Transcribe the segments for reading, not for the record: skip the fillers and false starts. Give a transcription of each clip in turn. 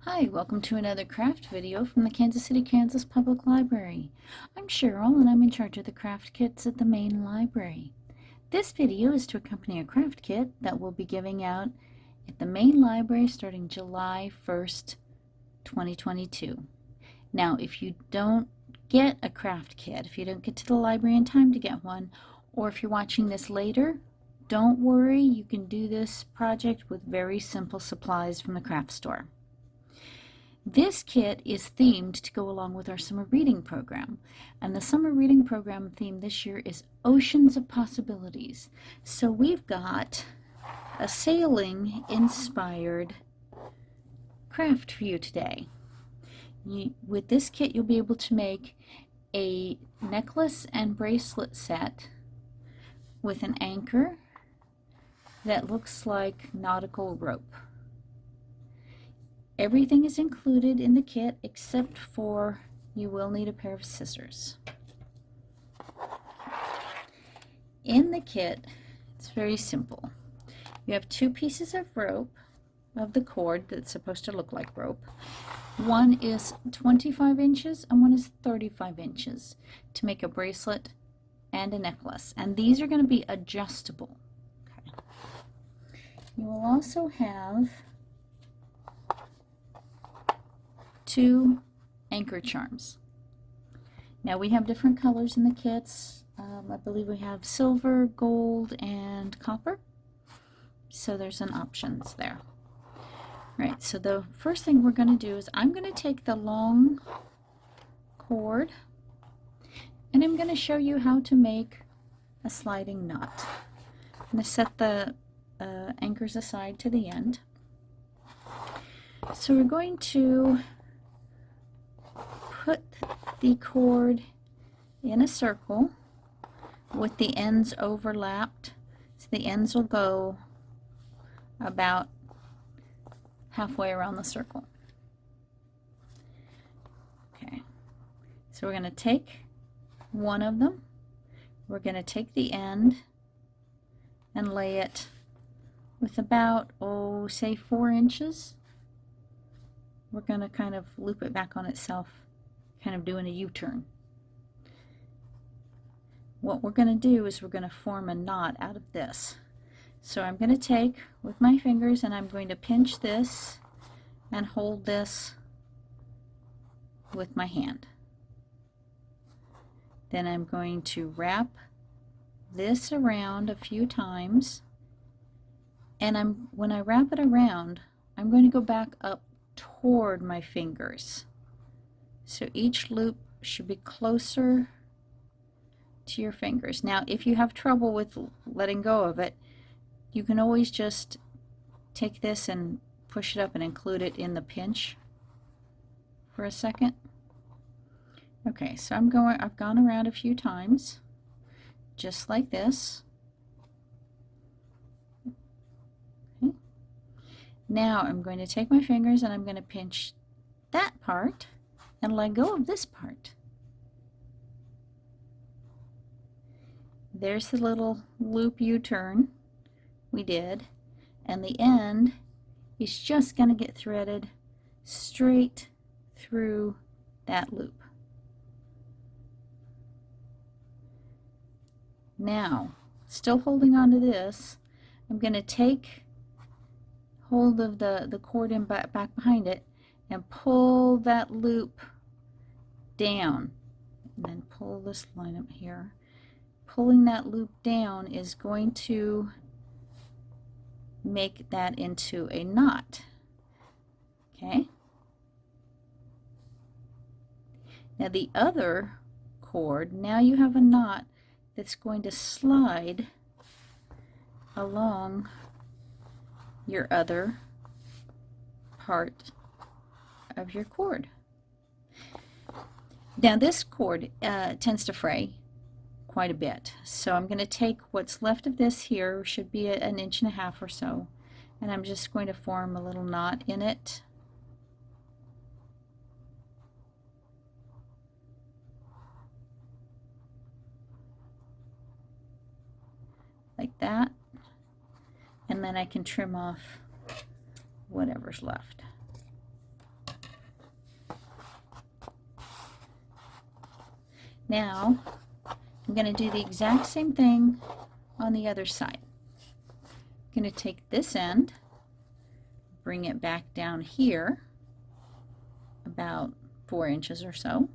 Hi, welcome to another craft video from the Kansas City, Kansas Public Library. I'm Cheryl and I'm in charge of the craft kits at the main library. This video is to accompany a craft kit that we'll be giving out at the main library starting July 1st, 2022. Now, if you don't get a craft kit, if you don't get to the library in time to get one, or if you're watching this later, don't worry, you can do this project with very simple supplies from the craft store. This kit is themed to go along with our summer reading program, and the summer reading program theme this year is Oceans of Possibilities. So we've got a sailing inspired craft for you today. With this kit you'll be able to make a necklace and bracelet set with an anchor that looks like nautical rope. Everything is included in the kit except for you will need a pair of scissors. In the kit, it's very simple. You have two pieces of rope, of the cord that's supposed to look like rope. One is 25 inches and one is 35 inches to make a bracelet and a necklace. And these are going to be adjustable. Okay. You will also have two anchor charms. Now we have different colors in the kits. I believe we have silver, gold, and copper. So there's some options there. Right, so the first thing we're going to do is I'm going to take the long cord and I'm going to show you how to make a sliding knot. I'm going to set the anchors aside to the end. So we're going to put the cord in a circle with the ends overlapped, so the ends will go about halfway around the circle. Okay, so we're going to take one of them, we're going to take the end and lay it with about, say 4 inches. We're going to kind of loop it back on itself, kind of doing a U-turn. What we're going to do is we're going to form a knot out of this. So I'm going to take with my fingers and I'm going to pinch this and hold this with my hand. Then I'm going to wrap this around a few times, and when I wrap it around, I'm going to go back up toward my fingers. So each loop should be closer to your fingers. Now, if you have trouble with letting go of it, you can always just take this and push it up and include it in the pinch for a second. Okay, so I've gone around a few times, just like this. Okay. Now I'm going to take my fingers and I'm going to pinch that part and let go of this part. There's the little loop U-turn we did, and the end is just going to get threaded straight through that loop. Now, still holding on to this, I'm going to take hold of the cord and back behind it and pull that loop down, and then pull this line up here. Pulling that loop down is going to make that into a knot. Okay. Now the other cord, now you have a knot that's going to slide along your other part of your cord. Now this cord tends to fray quite a bit, so I'm going to take what's left of this here, should be an 1.5 inches or so, and I'm just going to form a little knot in it. Like that, and then I can trim off whatever's left. Now I'm going to do the exact same thing on the other side. I'm going to take this end, bring it back down here about 4 inches or so.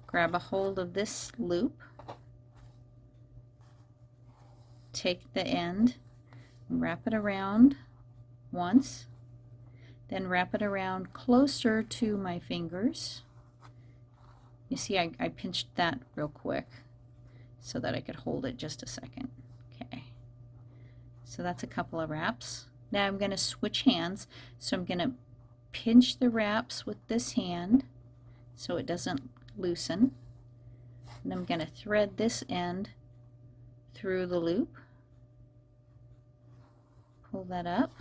Grab a hold of this loop, take the end, wrap it around once, then wrap it around closer to my fingers. You see I pinched that real quick so that I could hold it just a second. Okay, so that's a couple of wraps. Now I'm going to switch hands, so I'm going to pinch the wraps with this hand so it doesn't loosen, and I'm going to thread this end through the loop, pull that up.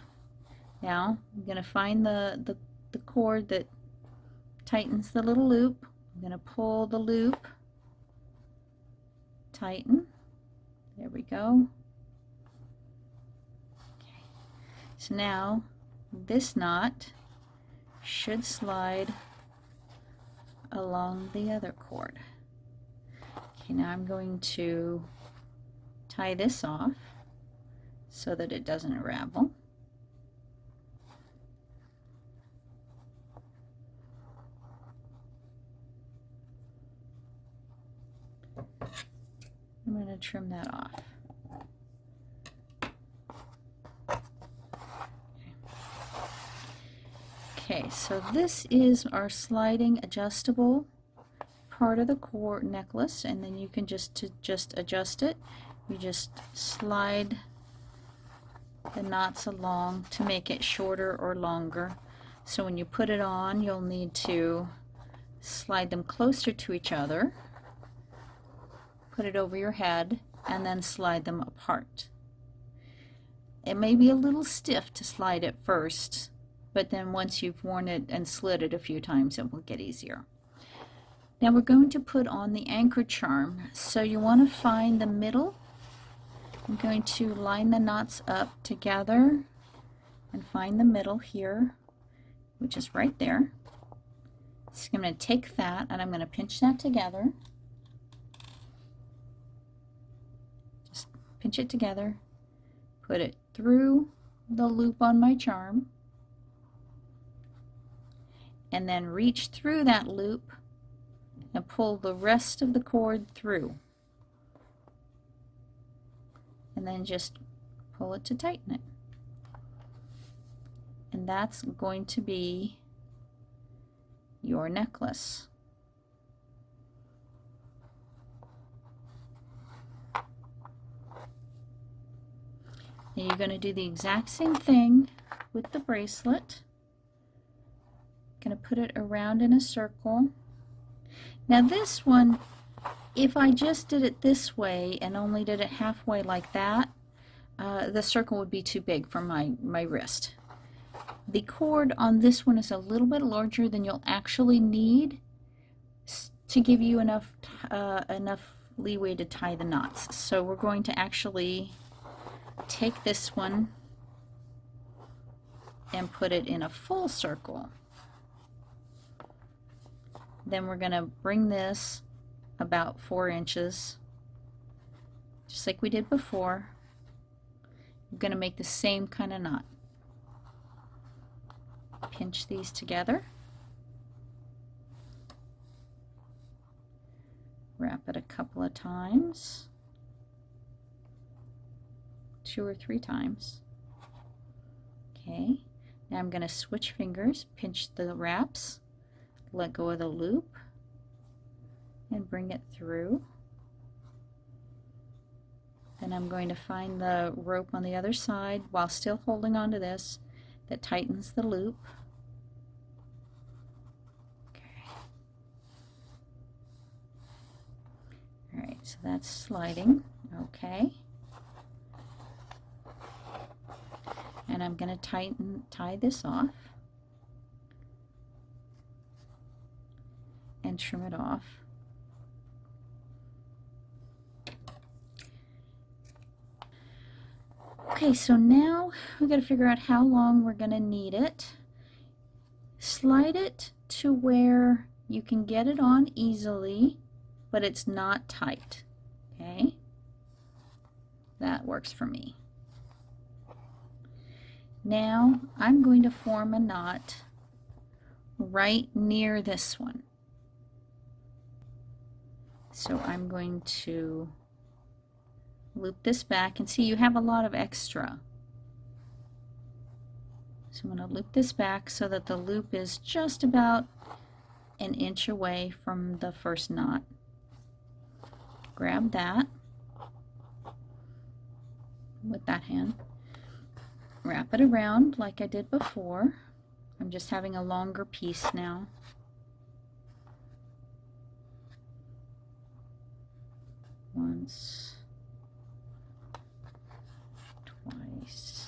Now I'm going to find the cord that tightens the little loop. I'm going to pull the loop, tighten, there we go. Okay. So now this knot should slide along the other cord. Okay, now I'm going to tie this off so that it doesn't unravel. I'm going to trim that off. Okay, so this is our sliding adjustable part of the cord necklace, and then you can just adjust it. You just slide the knots along to make it shorter or longer. So when you put it on, you'll need to slide them closer to each other, put it over your head, and then slide them apart. It may be a little stiff to slide it first, but then once you've worn it and slid it a few times, it will get easier. Now we're going to put on the anchor charm. So you want to find the middle. I'm going to line the knots up together and find the middle here, which is right there. So I'm going to take that and I'm going to pinch that together. Just pinch it together, put it through the loop on my charm, and then reach through that loop and pull the rest of the cord through, and then just pull it to tighten it. And that's going to be your necklace. And you're going to do the exact same thing with the bracelet. Going to put it around in a circle. Now this one, if I just did it this way and only did it halfway like that, the circle would be too big for my wrist. The cord on this one is a little bit larger than you'll actually need to give you enough leeway to tie the knots. So we're going to actually take this one and put it in a full circle. Then we're going to bring this about 4 inches, just like we did before. We're going to make the same kind of knot. Pinch these together, wrap it a couple of times, 2 or 3 times. Okay, now I'm going to switch fingers, pinch the wraps, let go of the loop, and bring it through. Then I'm going to find the rope on the other side while still holding on to this that tightens the loop. Okay. Alright, so that's sliding. Okay. And I'm going to tie this off and trim it off. Okay, so now we've got to figure out how long we're going to need it. Slide it to where you can get it on easily, but it's not tight. Okay? That works for me. Now I'm going to form a knot right near this one. So I'm going to loop this back, and see, you have a lot of extra. So I'm going to loop this back so that the loop is just about an inch away from the first knot. Grab that with that hand, wrap it around like I did before. I'm just having a longer piece now. Once, twice.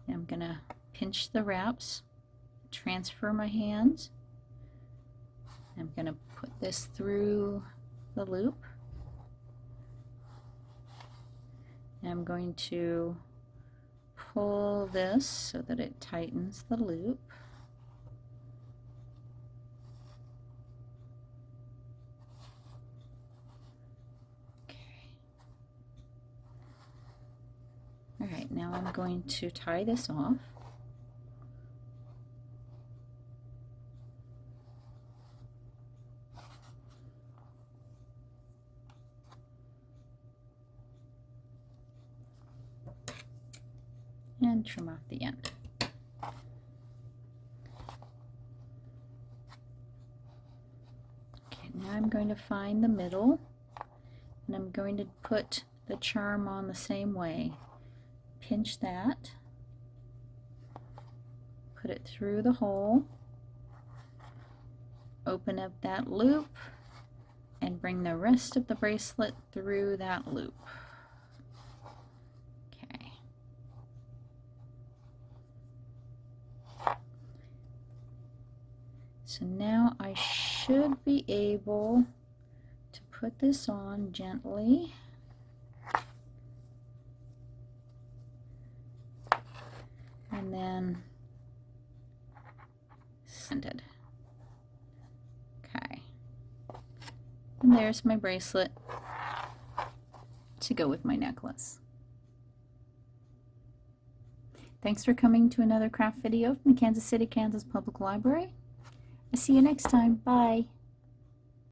Now I'm going to pinch the wraps, transfer my hands. I'm going to put this through the loop. And I'm going to pull this so that it tightens the loop. Alright, now I'm going to tie this off. And trim off the end. Okay, now I'm going to find the middle, and I'm going to put the charm on the same way. Pinch that, put it through the hole, open up that loop, and bring the rest of the bracelet through that loop. Okay. So now I should be able to put this on gently. And then scented. Okay. And there's my bracelet to go with my necklace. Thanks for coming to another craft video from the Kansas City, Kansas Public Library. I'll see you next time. Bye.